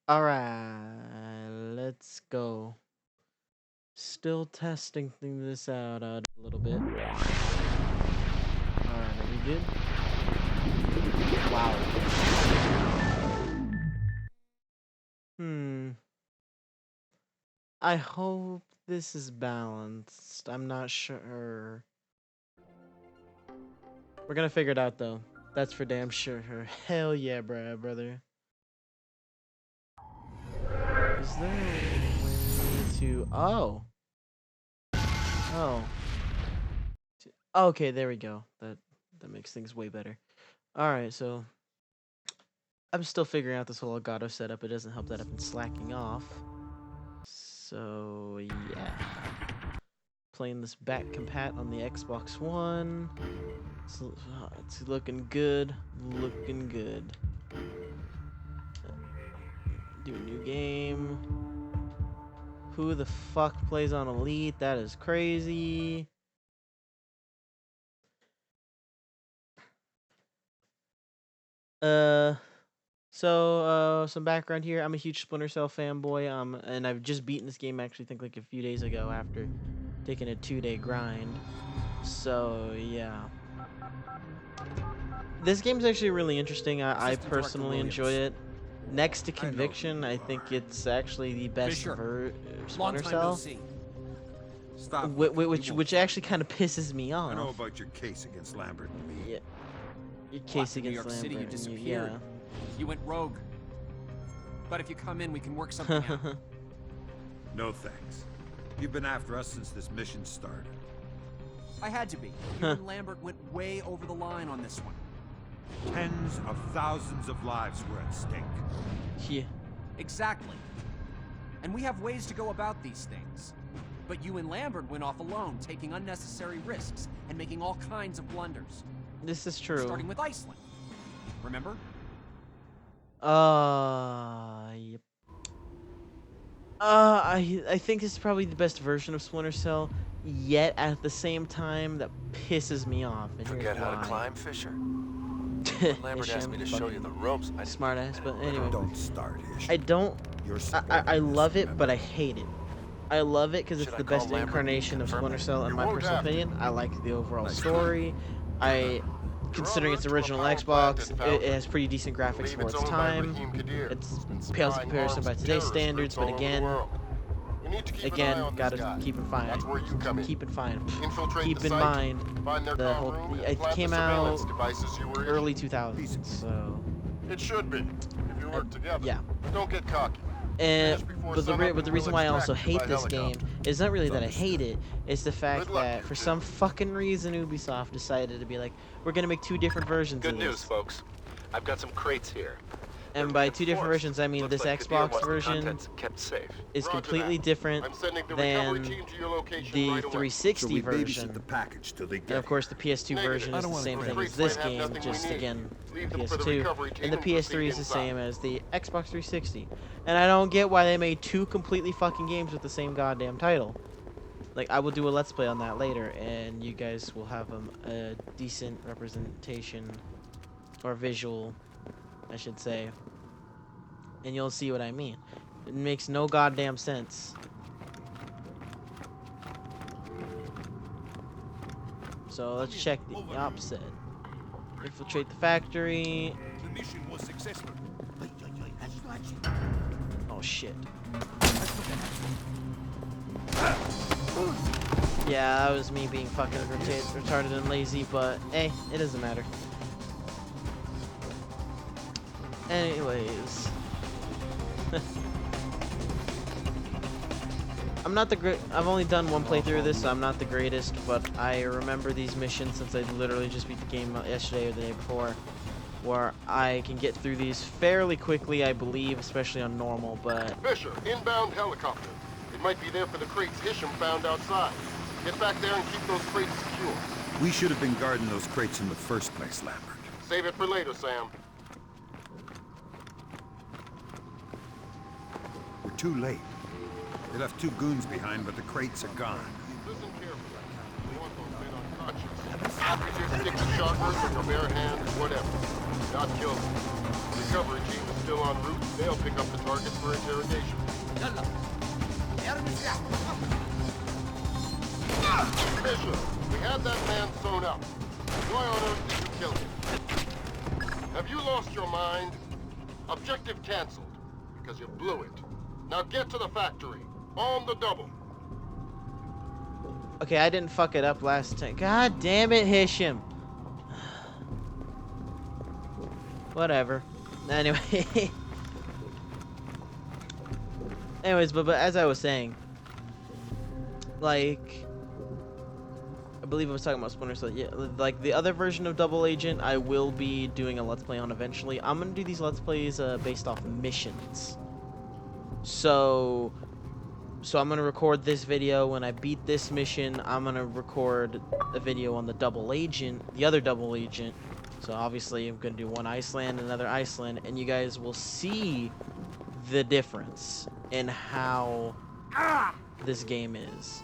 All right, let's go. Still testing this out a little bit. All right, are we good? Wow. Hmm. I hope this is balanced. I'm not sure. We're gonna figure it out though. That's for damn sure. Hell yeah, brother. Is there a way to? Oh. Oh. Okay, there we go. That makes things way better. All right, so I'm still figuring out this whole Elgato setup. It doesn't help that I've been slacking off. So yeah, playing this back compat on the Xbox One. It's looking good, looking good. Do a new game. Who the fuck plays on Elite? That is crazy. Some background here. I'm a huge Splinter Cell fanboy. And I've just beaten this game actually, I think like a few days ago after taking a 2-day grind. So yeah, this game's actually really interesting. I personally enjoy it. Next to Conviction, I think it's actually the best Splinter Cell. Stop. Which actually kind of pisses me off. I know about your case against Lambert and me. Yeah, your case New against York Lambert. City, you disappeared. Yeah. You went rogue. But if you come in, we can work something out. No thanks. You've been after us since this mission started. I had to be. You and Lambert went way over the line on this one. Tens of thousands of lives were at stake. Yeah. Exactly. And we have ways to go about these things. But you and Lambert went off alone, taking unnecessary risks and making all kinds of blunders. This is true. Starting with Iceland. Remember? Yep. I think this is probably the best version of Splinter Cell, yet at the same time that pisses me off. And Forget how to climb, Fisher? Lambert asked me to show you the ropes. Smart ass, but anyway. Don't start, Ish. I don't. You're I love it, but I hate it. I love it because it's Should I the call best Lambert incarnation of and confirm Splinter it? Cell in You my won't personal have to. opinion. I like the overall Nice story. Considering it's original Xbox, it has pretty decent graphics for its time. It's pales in comparison by today's standards, but again, gotta keep in mind. Keep in mind the whole. It came out early 2000s, so. It should be. If you work together. Yeah. Don't get cocky. But the reason why I also hate this game is not really that I hate it. It's the fact that for some fucking reason Ubisoft decided to be like, we're gonna make two different versions Good of news, this. folks. I've got some crates here. And by two different versions, I mean Looks this like Kadir Xbox wants the version contents kept safe. is completely different than the 360 version. The package till they And get of course, the PS2 version is the same thing as this game, just again PS2. And the PS3 is the same as the Xbox 360. And I don't get why they made two completely fucking games with the same goddamn title. Like, I will do a Let's Play on that later, and you guys will have a decent representation, or visual, I should say. And you'll see what I mean. It makes no goddamn sense. So let's check the opposite. Infiltrate the factory. The mission was successful. Oh shit. Yeah, that was me being fucking retarded and lazy, but hey, it doesn't matter. Anyways. I'm not the great. I've only done one playthrough of this, so I'm not the greatest, but I remember these missions since I literally just beat the game yesterday or the day before, where I can get through these fairly quickly, I believe, especially on normal, but... Fisher, inbound helicopter. It might be there for the crates Hisham found outside. Get back there and keep those crates secure. We should have been guarding those crates in the first place, Lambert. Save it for later, Sam. We're too late. They left two goons behind, but the crates are gone. Listen carefully. You want those men unconscious. Use your stick to sharpers or your bare hands, whatever. Not kill them. The recovery team is still en route, they'll pick up the target for interrogation. Fisher, we had that man sewn up. Why on earth did you kill him? Have you lost your mind? Objective canceled, because you blew it. Now get to the factory, on the double. Okay, I didn't fuck it up last time. God damn it, Hisham. Whatever. Anyway. Anyways, but as I was saying, like, I believe I was talking about Splinter Cell. Yeah, like the other version of Double Agent, I will be doing a Let's Play on eventually. I'm gonna do these Let's Plays based off missions. So I'm gonna record this video when I beat this mission. I'm gonna record a video on the Double Agent, the other Double Agent. So obviously I'm gonna do one Iceland, another Iceland, and you guys will see the difference in how this game is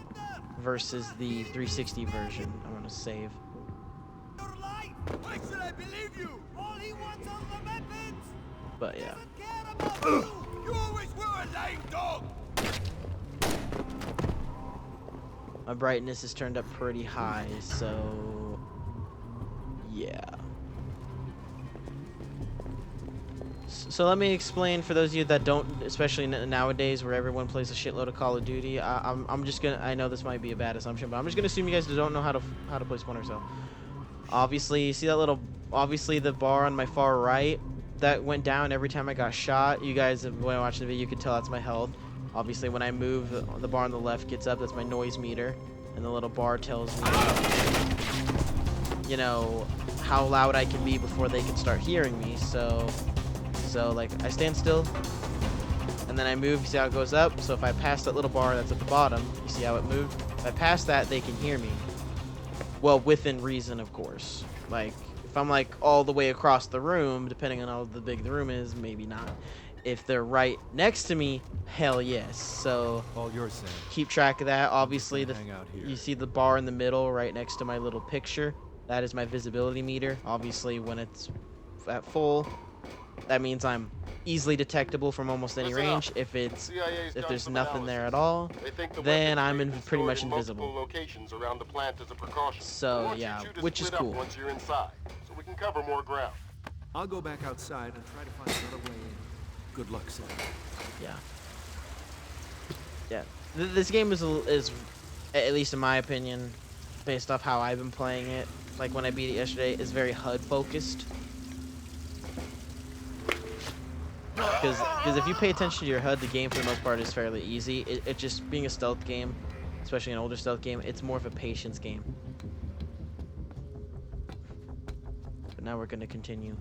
versus the 360 version. I'm gonna save. Why should I believe you? All he wants are the weapons. But yeah. You always were a lying dog. My brightness is turned up pretty high, so yeah. So let me explain for those of you that don't, especially nowadays where everyone plays a shitload of Call of Duty. I'm just gonna. I know this might be a bad assumption, but I'm just gonna assume you guys don't know how to play Splinter Cell. Obviously, you see that little, obviously the bar on my far right that went down every time I got shot. You guys, when watching the video, you could tell that's my health. Obviously, when I move, the bar on the left gets up. That's my noise meter, and the little bar tells me, you know, how loud I can be before they can start hearing me. So like I stand still, and then I move. You see how it goes up? So if I pass that little bar that's at the bottom, you see how it moved? If I pass that, they can hear me. Well, within reason, of course. Like if I'm like all the way across the room, depending on how big the room is, maybe not. If they're right next to me, hell yes. So all yours, Sam. Keep track of that. Obviously, Hang out here. you see the bar in the middle, right next to my little picture. That is my visibility meter. Obviously, when it's at full, that means I'm easily detectable from almost any range. If there's nothing there at all, then I'm pretty much invisible. Locations around the plant as a precaution. So yeah, which is cool. Once you're inside, so we can cover more ground. I'll go back outside and try to find another way in. Good luck, Sam. Yeah. Yeah. This game is, at least in my opinion, based off how I've been playing it, like when I beat it yesterday, is very HUD focused. Because if you pay attention to your HUD, the game for the most part is fairly easy. It just being a stealth game, especially an older stealth game, it's more of a patience game. But now we're gonna continue.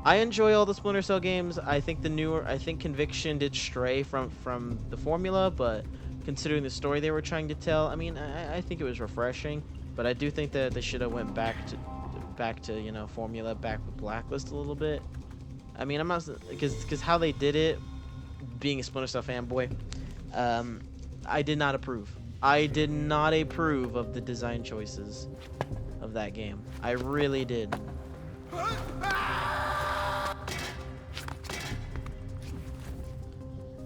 I enjoy all the Splinter Cell games. I think Conviction did stray from the formula, but considering the story they were trying to tell, I mean, I think it was refreshing. But I do think that they should have went back to you know, formula, back with Blacklist a little bit. I mean, I'm not, because how they did it, being a Splinter Cell fanboy, I did not approve. I did not approve of the design choices of that game. I really did.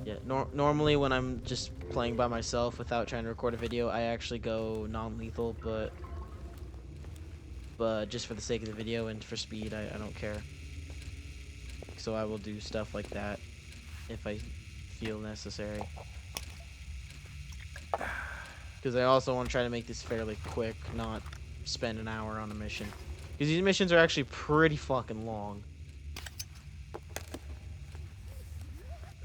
Yeah, normally when I'm just playing by myself without trying to record a video, I actually go non-lethal, but just for the sake of the video and for speed, I don't care. So I will do stuff like that if I feel necessary. Because I also want to try to make this fairly quick, not spend an hour on a mission. Because these missions are actually pretty fucking long.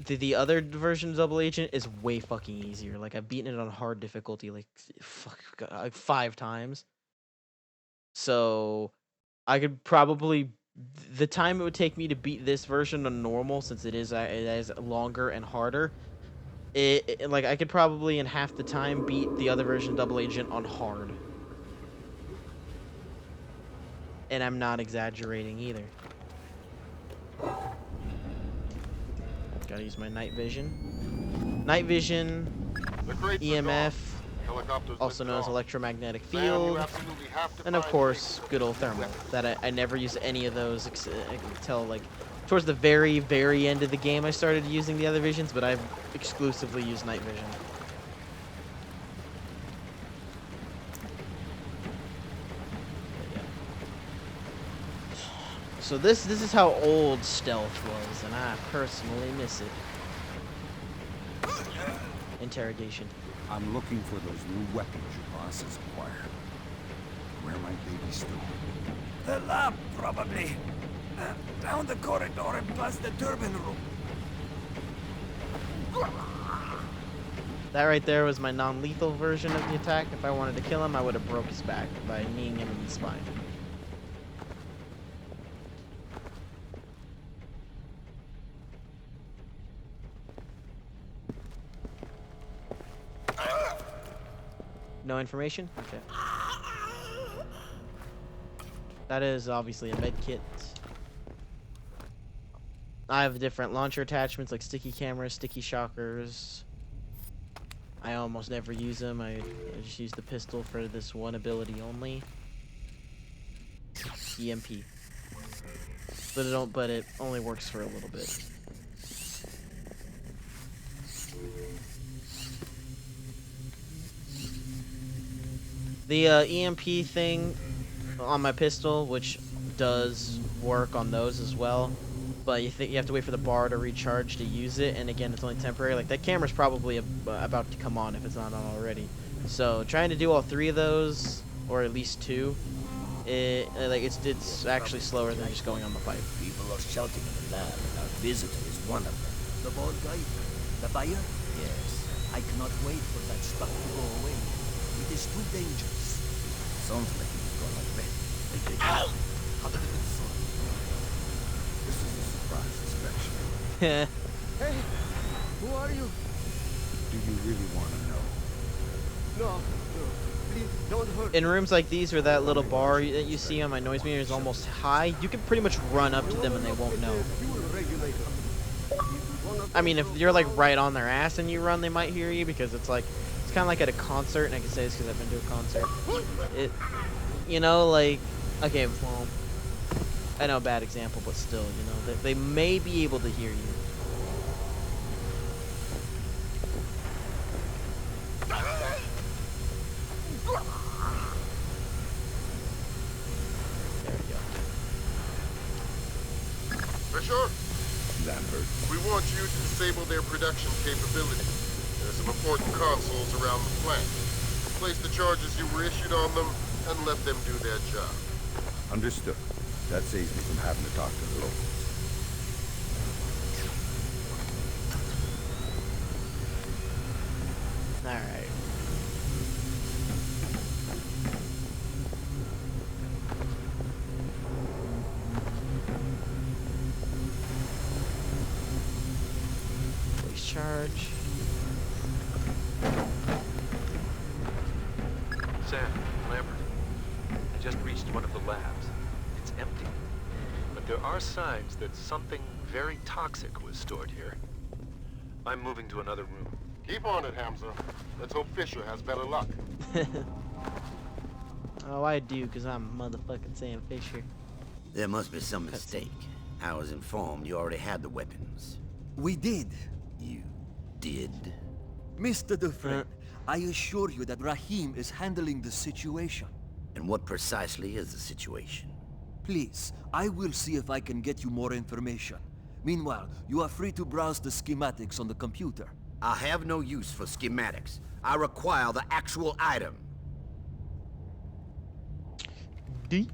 The other version of Double Agent is way fucking easier. Like, I've beaten it on hard difficulty like 5 times. So I could probably, the time it would take me to beat this version on normal, since it is longer and harder, like I could probably in half the time beat the other version of Double Agent on hard. And I'm not exaggerating either. Gotta use my night vision. Night vision, EMF, also known as electromagnetic field, and of course, good old thermal. That I never use any of those until like Towards the very, very end of the game, I started using the other visions, but I've exclusively used night vision. So this is how old stealth was, and I personally miss it. Interrogation. I'm looking for those new weapons your boss has acquired. Where might they be stored? The lab, probably. Down the corridor and past the turbine room. That right there was my non-lethal version of the attack. If I wanted to kill him, I would have broke his back by kneeing him in the spine. No information? Okay. That is obviously a med kit. I have different launcher attachments like sticky cameras, sticky shockers. I almost never use them. I just use the pistol for this one ability only. EMP. But it only works for a little bit. The EMP thing on my pistol, which does work on those as well, but you have to wait for the bar to recharge to use it, and again, it's only temporary. Like, that camera's probably about to come on if it's not on already. So trying to do all three of those, or at least two, it's actually slower than just going on the pipe. People are shouting in the lab, and our visitor is one of them. The bald guy? The buyer? Yes. I cannot wait for that stuff to go away. It is too dangerous. Sounds like he's gonna bet. Ow! This is a surprise inspection. Hey, who are you? Do you really want to know? No, please don't hurt. In rooms like these where that little bar that you see on my noise meter is almost high, you can pretty much run up to them and they won't know. I mean, if you're like right on their ass and you run, they might hear you, because it's kind of like at a concert, and I can say this because I've been to a concert. You know, like, okay, well, I know, bad example, but still, you know, they may be able to hear you. There we go. Fisher, Lambert. we want you to disable their production capability. There's some important consoles around the plant. Place the charges you were issued on them and let them do their job. Understood. That saves me from having to talk to the locals. Alright. Please charge. Sam, Lambert. I just reached one of the labs. It's empty. But there are signs that something very toxic was stored here. I'm moving to another room. Keep on it, Hamza. Let's hope Fisher has better luck. Oh, I do, because I'm motherfucking Sam Fisher. There must be some mistake. I was informed you already had the weapons. We did. You did? Mr. Dufresne, I assure you that Rahim is handling the situation. And what precisely is the situation? Please, I will see if I can get you more information. Meanwhile, you are free to browse the schematics on the computer. I have no use for schematics. I require the actual item. Damn.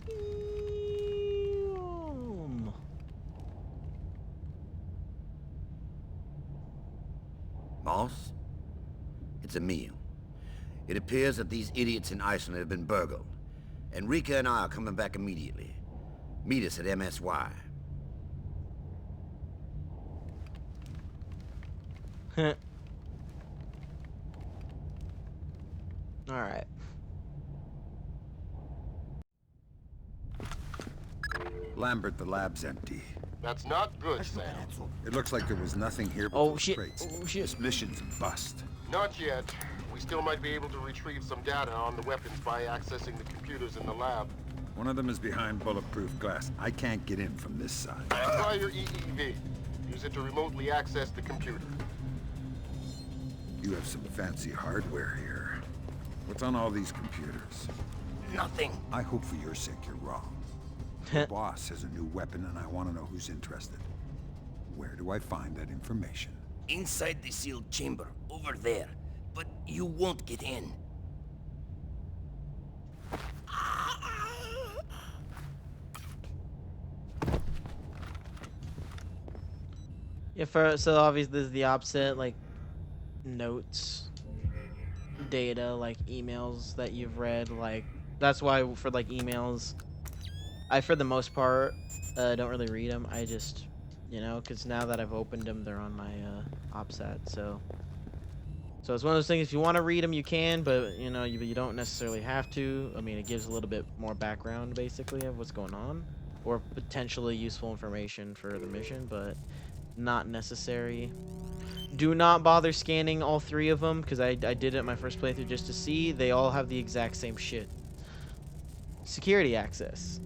Moss? It's a meal. It appears that these idiots in Iceland have been burgled. Enrica and I are coming back immediately. Meet us at MSY. Alright. Lambert, the lab's empty. That's not good, Sam. It looks like there was nothing here but Oh, those shit. crates. Oh, shit. This mission's a bust. Not yet. We still might be able to retrieve some data on the weapons by accessing the computers in the lab. One of them is behind bulletproof glass. I can't get in from this side. Try your EEV. Use it to remotely access the computer. You have some fancy hardware here. What's on all these computers? Nothing. I hope for your sake you're wrong. The boss has a new weapon and I want to know who's interested. Where do I find that information? Inside the sealed chamber, over there. But you won't get in. Yeah, so obviously this is the opposite, like notes, data, like emails that you've read, like that's why for like emails, I for the most part don't really read them. I just, you know, because now that I've opened them, they're on my OPSAT. So it's one of those things. If you want to read them, you can, but you know, you don't necessarily have to. I mean, it gives a little bit more background, basically, of what's going on, or potentially useful information for the mission, but not necessary. Do not bother scanning all 3 of them, because I did it my first playthrough just to see. They all have the exact same shit. Security access.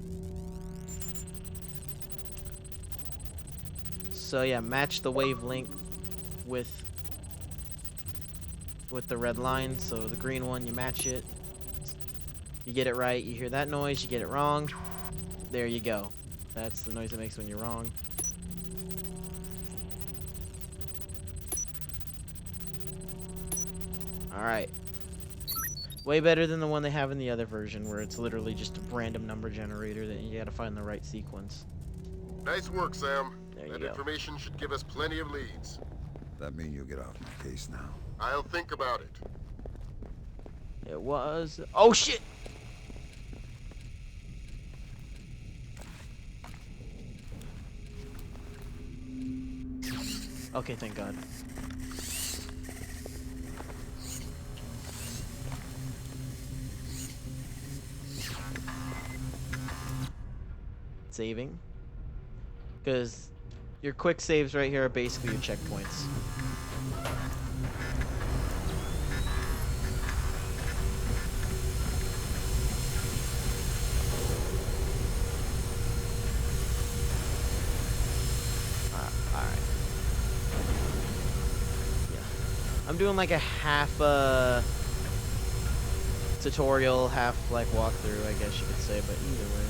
So yeah, match the wavelength with the red line. So the green one, you match it. You get it right, you hear that noise. You get it wrong, there you go. That's the noise it makes when you're wrong. Alright. Way better than the one they have in the other version, where it's literally just a random number generator that you gotta find the right sequence. Nice work, Sam. There That you go. information should give us plenty of leads. That mean you'll get off my case now? I'll think about it. It was... Oh, shit! Okay, thank God. Saving. Because your quick saves right here are basically your checkpoints. Alright. Yeah. I'm doing like a half tutorial, half like walkthrough, I guess you could say, but either way.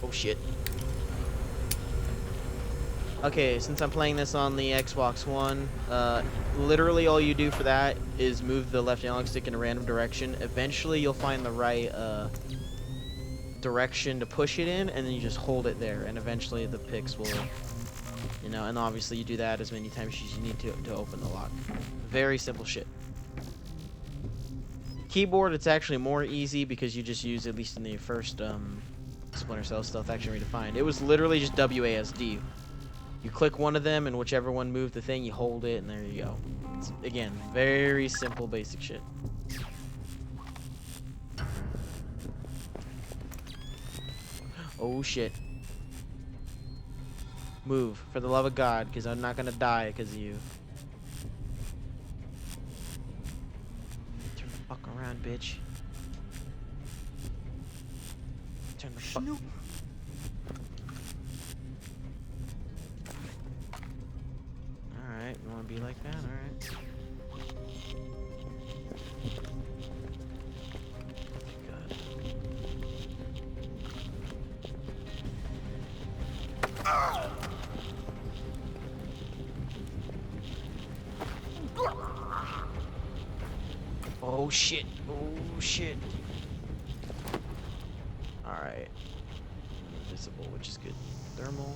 Oh shit. Okay, since I'm playing this on the Xbox One, literally all you do for that is move the left analog stick in a random direction. Eventually you'll find the right direction to push it in, and then you just hold it there, and eventually the picks will, you know, and obviously you do that as many times as you need to open the lock. Very simple shit. Keyboard, it's actually more easy because you just use, at least in the first Splinter Cell Stealth Action Redefined, it was literally just WASD. You click one of them, and whichever one moved the thing, you hold it, and there you go. It's, again, very simple, basic shit. Oh shit. Move, for the love of God, because I'm not gonna die because of you. Turn the fuck around, bitch. Turn the fuck. Alright, you wanna be like that? Alright. God. Oh shit. Oh shit. Alright. Invisible, which is good. Thermal.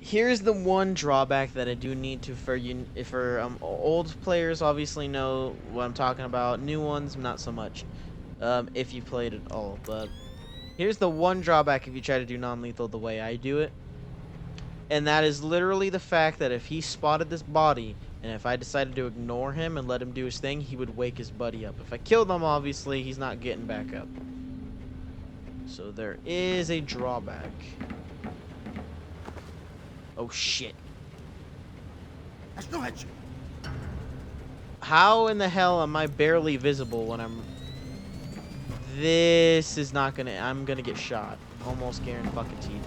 Here's the one drawback that I do need to for old players obviously know what I'm talking about. New ones, not so much. If you played it all, but here's the one drawback if you try to do non-lethal the way I do it. And that is literally the fact that if he spotted this body, and if I decided to ignore him and let him do his thing, he would wake his buddy up. If I killed him, obviously, he's not getting back up. So there is a drawback. Oh shit. How in the hell am I barely visible when I'm... This is not gonna... I'm gonna get shot. Almost guaranteed.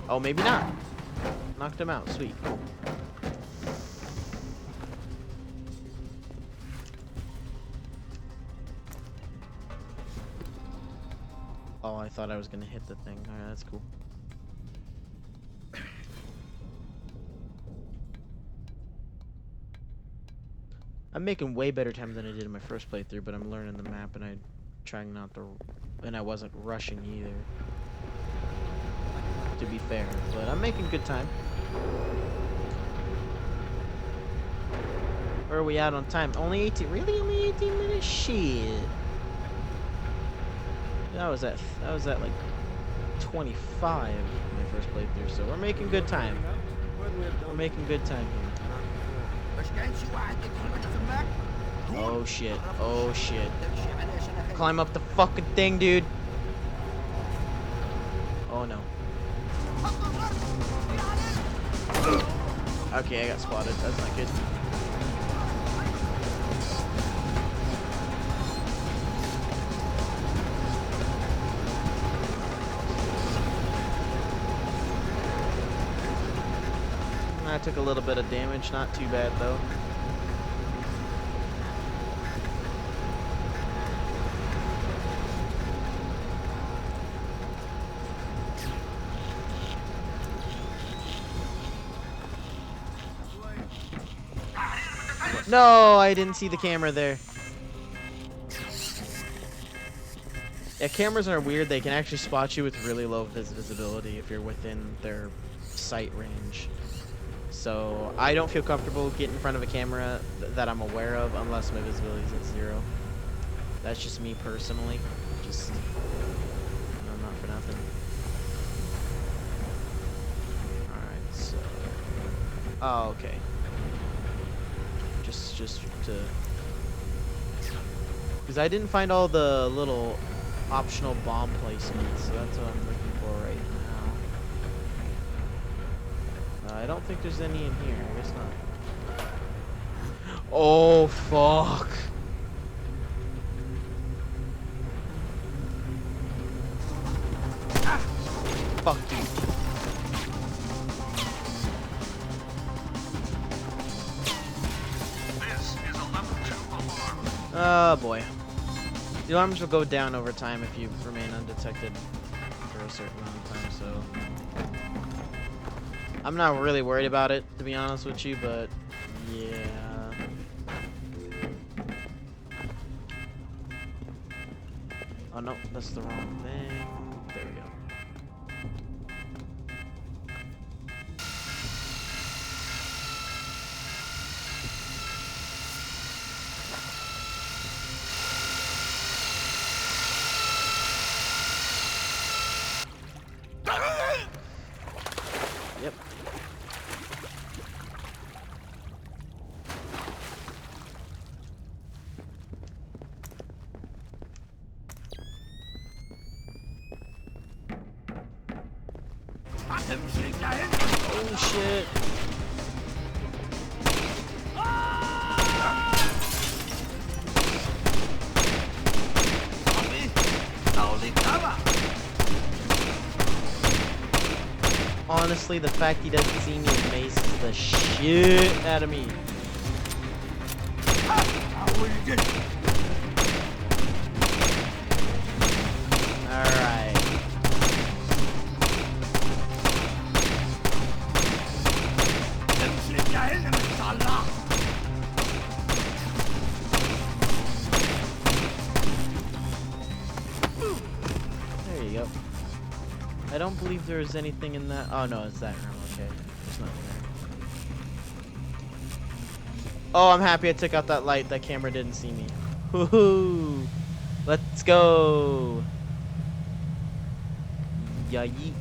Oh, maybe not. Knocked him out. Sweet. Oh, I thought I was gonna hit the thing. Alright, that's cool. I'm making way better time than I did in my first playthrough, but I'm learning the map and I'm trying not to... And I wasn't rushing either. To be fair, but I'm making good time. Where are we at on time? Only 18... Really? Only 18 minutes? Shit. That was at like 25 my first playthrough, so we're making good time. We're making good time here. Oh shit, oh shit. Climb up the fucking thing, dude. Oh no. Okay, I got spotted. That's not good. I took a little bit of damage, not too bad though. No, I didn't see the camera there. Yeah, cameras are weird. They can actually spot you with really low visibility if you're within their sight range. So I don't feel comfortable getting in front of a camera that I'm aware of unless my visibility is at 0. That's just me personally. Just, no, not for nothing. Alright, so... Oh, okay. Just to... Because I didn't find all the little optional bomb placements, so that's what I'm looking for right now. I don't think there's any in here. I guess not. Oh, fuck. Fuck you. Oh boy. The alarms will go down over time if you remain undetected for a certain amount of time, so... I'm not really worried about it, to be honest with you, but... Yeah... Oh no, that's the wrong thing. There we go. Yep. Oh shit. Honestly, the fact he doesn't see me amazes the shit out of me. Alright. There you go. I don't believe there is anything in that. Oh no, it's that room. Okay, there's nothing there. Oh, I'm happy I took out that light. That camera didn't see me. Woohoo! Let's go. Yeah, yeet.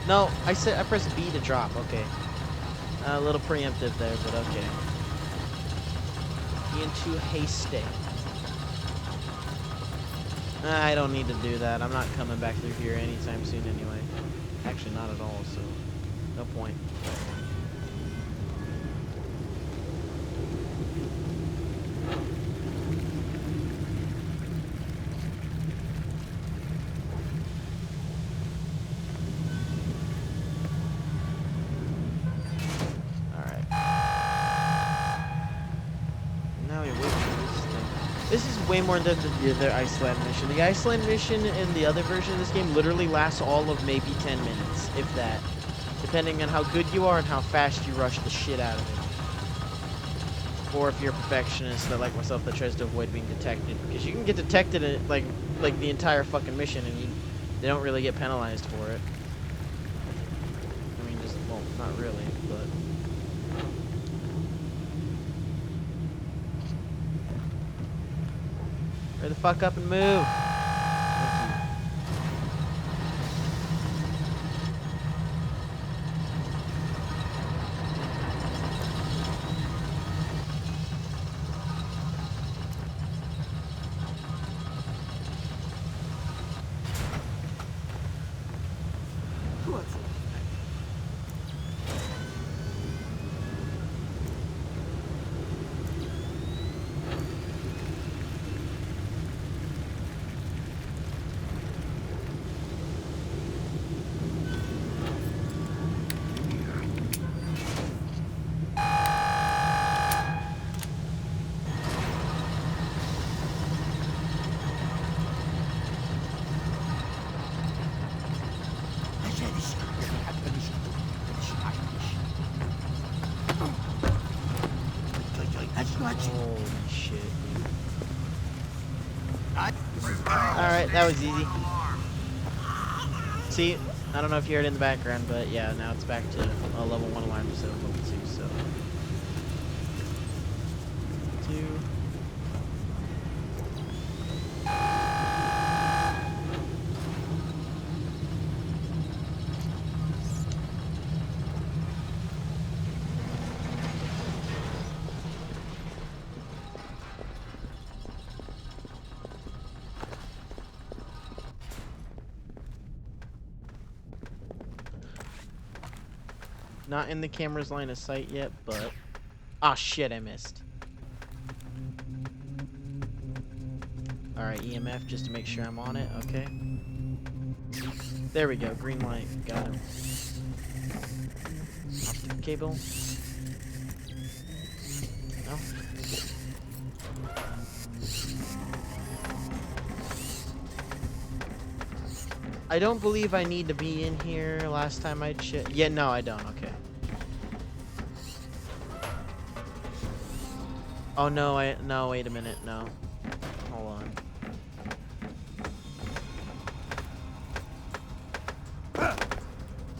No, I pressed B to drop. Okay. A little preemptive there, but okay. into Haystack. I don't need to do that. I'm not coming back through here anytime soon anyway. Actually, not at all, so no point. This is way more than the other Iceland mission. The Iceland mission in the other version of this game literally lasts all of maybe 10 minutes, if that. Depending on how good you are and how fast you rush the shit out of it. Or if you're a perfectionist that, like myself, that tries to avoid being detected. Because you can get detected in, like the entire fucking mission and they don't really get penalized for it. I mean, just, well, not really, but... Hurry the fuck up and move. Thank you. Holy shit. Alright, that was easy. See, I don't know if you heard it in the background, but yeah, now it's back to a level 1 alarm instead of level 2, so. 2. Not in the camera's line of sight yet, but... Ah, shit, I missed. Alright, EMF, just to make sure I'm on it, okay. There we go, green light, got him. Optic cable. No? I don't believe I need to be in here. Last time I checked. Yeah, no, I don't. Okay. Oh no, no. Wait a minute. No. Hold on.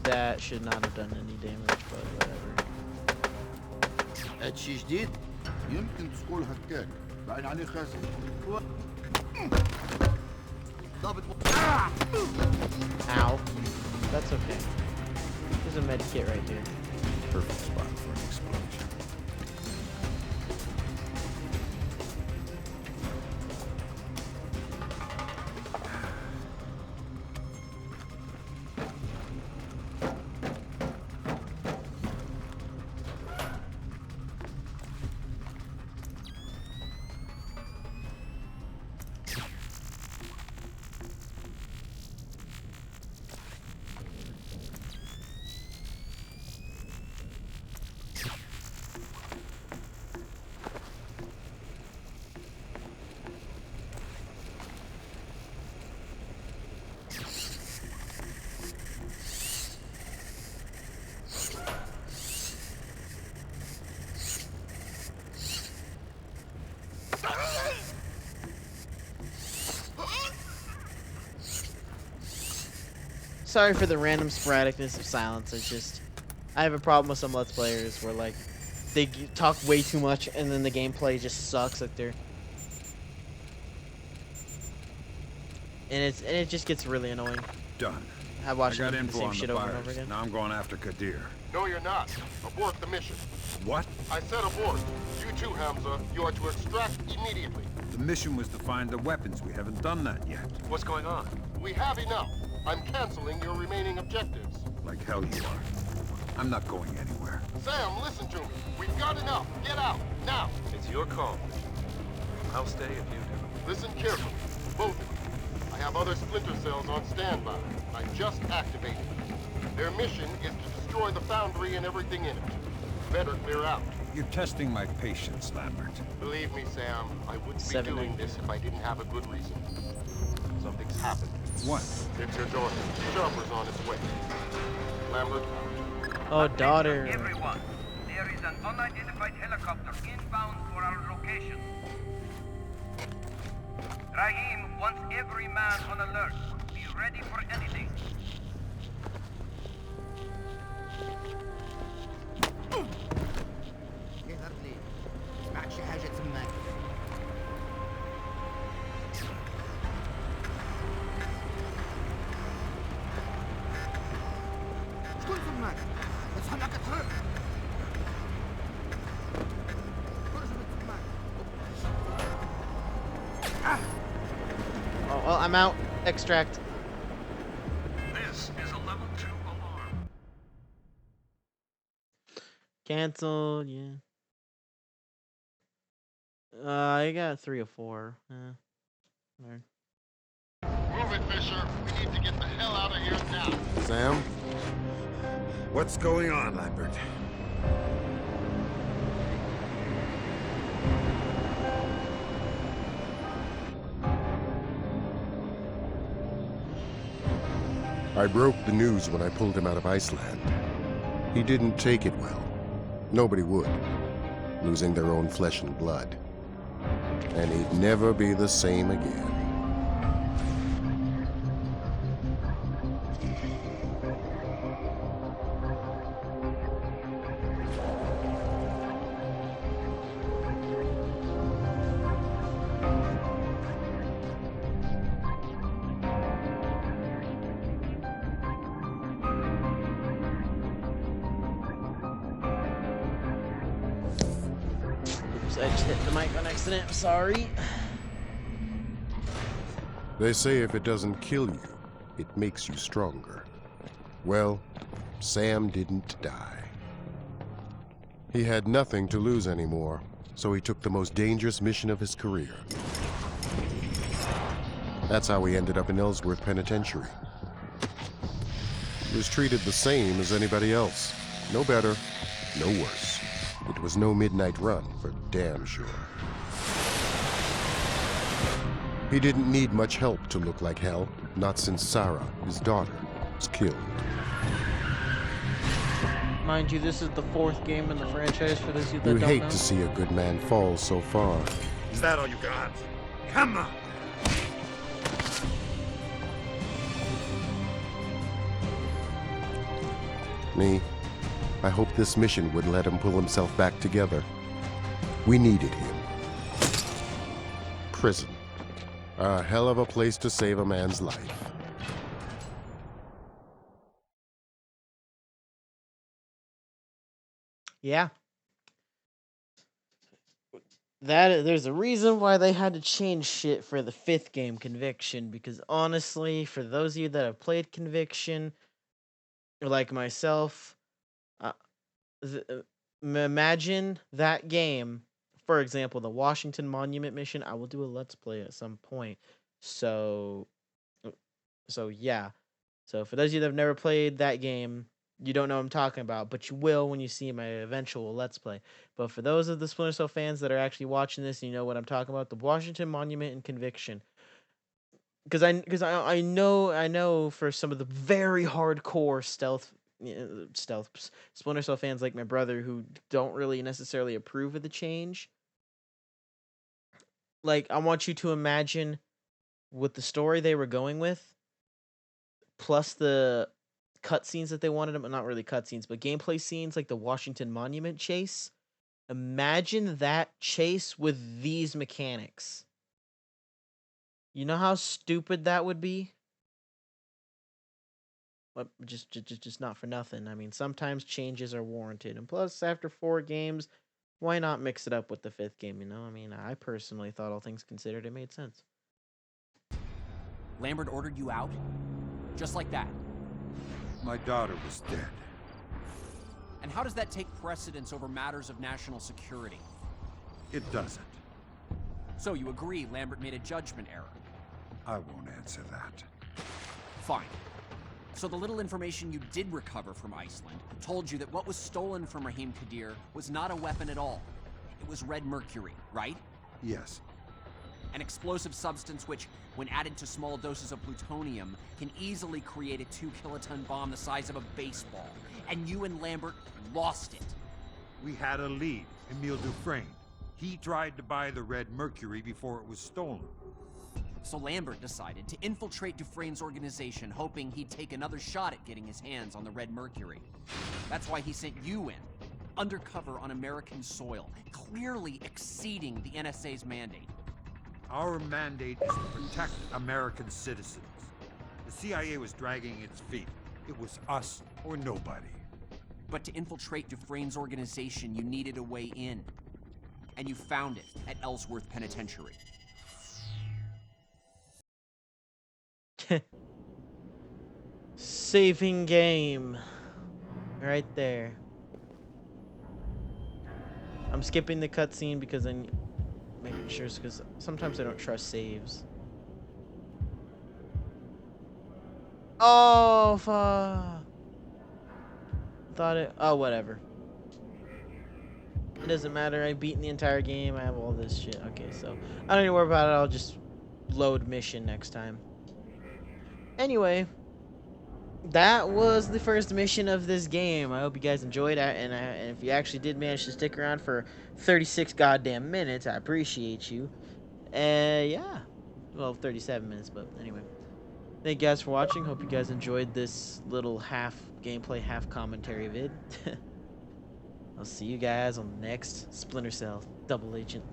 That should not have done any damage, but whatever. هادشي جديد يمكن تقول هكاك باين عليه خاسر. Ow. That's okay. There's a med kit right here. Perfect spot for an explosion. Sorry for the random sporadicness of silence. It's just, I have a problem with some Let's Players where, like, they talk way too much and then the gameplay just sucks. Like they're, and it just gets really annoying. Done. I I watched got him do the info same on shit the over and over buyers. again. Now I'm going after Kadir. No, you're not. Abort the mission. What? I said abort. You too, Hamza. You are to extract immediately. The mission was to find the weapons. We haven't done that yet. What's going on? We have enough. I'm canceling your remaining objectives. Like hell you are. I'm not going anywhere. Sam, listen to me. We've got enough. Get out, now. It's your call. I'll stay if you do. Listen carefully, both of you. I have other splinter cells on standby. I just activated them. Their mission is to destroy the foundry and everything in it. Better clear out. You're testing my patience, Lambert. Believe me, Sam, I wouldn't be 7 doing this if I didn't have a good reason. Something's happened. What? It's your daughter. Sharper's on its way. Lambert, Oh, daughter. Everyone, there is an unidentified helicopter inbound for our location. Rahim wants every man on alert. Be ready for anything. Oh, well, I'm out. Extract. This is a level 2 alarm. Cancel, yeah. I got 3 or 4. Alright. move it, Fisher. We need to get the hell out of here now. Sam? What's going on, Lambert? I broke the news when I pulled him out of Iceland. He didn't take it well. Nobody would, losing their own flesh and blood. And he'd never be the same again. I just hit the mic on accident. I'm sorry. They say if it doesn't kill you, it makes you stronger. Well, Sam didn't die. He had nothing to lose anymore, so he took the most dangerous mission of his career. That's how he ended up in Ellsworth Penitentiary. He was treated the same as anybody else. No better, no worse. It was no midnight run, for damn sure. He didn't need much help to look like hell, not since Sarah, his daughter, was killed. Mind you, this is the 4th game in the franchise for those of you that You don't hate know. to see a good man fall so far. Is that all you got? Come on! Me, I hope this mission would let him pull himself back together. We needed him. Prison. A hell of a place to save a man's life. Yeah. There's a reason why they had to change shit for the 5th game, Conviction, because honestly, for those of you that have played Conviction, like myself, imagine that game, for example, the Washington Monument mission. I will do a Let's Play at some point. So yeah. So for those of you that have never played that game, you don't know what I'm talking about, but you will when you see my eventual Let's Play. But for those of the Splinter Cell fans that are actually watching this, and you know what I'm talking about, the Washington Monument and Conviction. Because I know for some of the very hardcore stealth Splinter Cell fans like my brother who don't really necessarily approve of the change. Like, I want you to imagine with the story they were going with, plus the cutscenes that they wanted them, not really cutscenes, but gameplay scenes like the Washington Monument chase. Imagine that chase with these mechanics. You know how stupid that would be? But just not for nothing. I mean, sometimes changes are warranted. And plus, after 4 games, why not mix it up with the 5th game, you know? I mean, I personally thought, all things considered, it made sense. Lambert ordered you out? Just like that? My daughter was dead. And how does that take precedence over matters of national security? It doesn't. So you agree Lambert made a judgment error? I won't answer that. Fine. So the little information you did recover from Iceland told you that what was stolen from Rahim Kadir was not a weapon at all. It was red mercury, right? Yes. An explosive substance which, when added to small doses of plutonium, can easily create a 2-kiloton bomb the size of a baseball. And you and Lambert lost it. We had a lead, Emile Dufresne. He tried to buy the red mercury before it was stolen. So Lambert decided to infiltrate Dufresne's organization, hoping he'd take another shot at getting his hands on the red mercury. That's why he sent you in, undercover on American soil, clearly exceeding the NSA's mandate. Our mandate is to protect American citizens. The CIA was dragging its feet. It was us or nobody. But to infiltrate Dufresne's organization, you needed a way in. And you found it at Ellsworth Penitentiary. Saving game. Right there. I'm skipping the cutscene because I'm making sure, because sometimes I don't trust saves. Oh, fuck. Thought it. Oh, whatever. It doesn't matter. I've beaten the entire game. I have all this shit. Okay, so I don't need to worry about it. I'll just load mission next time. Anyway, that was the first mission of this game. I hope you guys enjoyed it, and if you actually did manage to stick around for 36 goddamn minutes, I appreciate you. Yeah, well, 37 minutes, but anyway. Thank you guys for watching. Hope you guys enjoyed this little half gameplay, half commentary vid. I'll see you guys on the next Splinter Cell Double Agent.